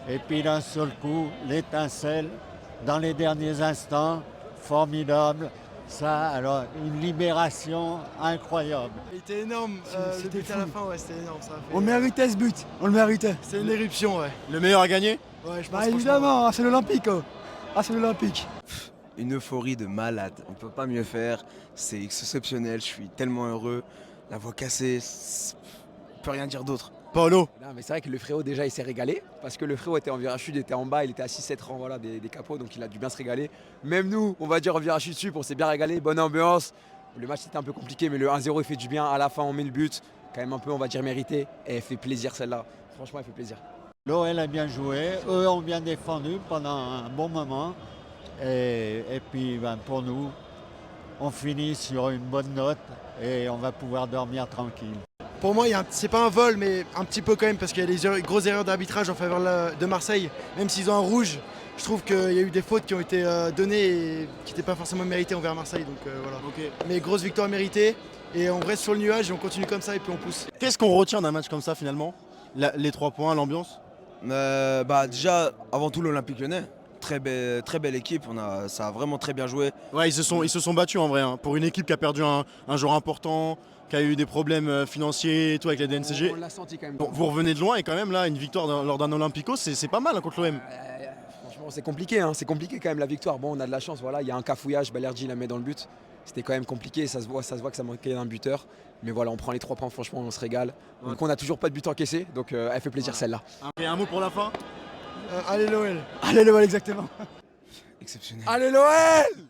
Et puis d'un seul coup, l'étincelle, dans les derniers instants, formidable. Ça, alors, une libération incroyable. Il était énorme, le C'était but à la fou. fin, ouais, c'était énorme. Ça a fait, On le méritait ce but, on le méritait. c'est une éruption, ouais. Le meilleur a gagné. Ouais, je pense Bah franchement, évidemment, c'est l'Olympique. C'est l'Olympique. Une euphorie de malade, on peut pas mieux faire, c'est exceptionnel, je suis tellement heureux, la voix cassée, on peut rien dire d'autre. Paolo. Non, mais c'est vrai que le frérot déjà il s'est régalé parce que le frérot était en virage-chute, il était en bas, il était à 6-7 rangs voilà, des capots donc il a dû bien se régaler. Même nous, on va dire en virage-chute sup, on s'est bien régalé, bonne ambiance. Le match était un peu compliqué mais le 1-0 il fait du bien, à la fin on met le but, quand même un peu on va dire mérité et elle fait plaisir celle-là, franchement elle fait plaisir. L'OL a bien joué, eux ont bien défendu pendant un bon moment. Et puis ben, pour nous, on finit sur une bonne note et on va pouvoir dormir tranquille. pour moi, c'est pas un vol, mais un petit peu quand même, parce qu'il y a des grosses erreurs d'arbitrage en faveur de Marseille. Même s'ils ont un rouge, je trouve qu'il y a eu des fautes qui ont été données et qui n'étaient pas forcément méritées envers Marseille. Donc voilà. Ok. Mais grosse victoire méritée. Et on reste sur le nuage et on continue comme ça et puis on pousse. Qu'est-ce qu'on retient d'un match comme ça finalement? Les 3 points, l'ambiance. Déjà, avant tout l'Olympique Lyonnais, très belle équipe, ça a vraiment très bien joué. Ouais, ils se sont battus en vrai. Hein. Pour une équipe qui a perdu un joueur important, qui a eu des problèmes financiers et tout avec la DNCG. On l'a senti quand même. Bon, vous revenez de loin et quand même là, une victoire lors d'un Olympico, c'est pas mal hein, contre l'OM. Franchement, c'est compliqué, hein. C'est compliqué quand même la victoire. Bon, on a de la chance, voilà, il y a un cafouillage, Balerdi la met dans le but. C'était quand même compliqué, ça se voit que ça manquait d'un buteur. Mais voilà, on prend les 3 points, franchement, on se régale. Donc on n'a toujours pas de but encaissé, donc elle fait plaisir celle-là. Et un mot pour la fin. Allez l'OL. Allez, le voilà exactement. Exceptionnel. Allez l'OL!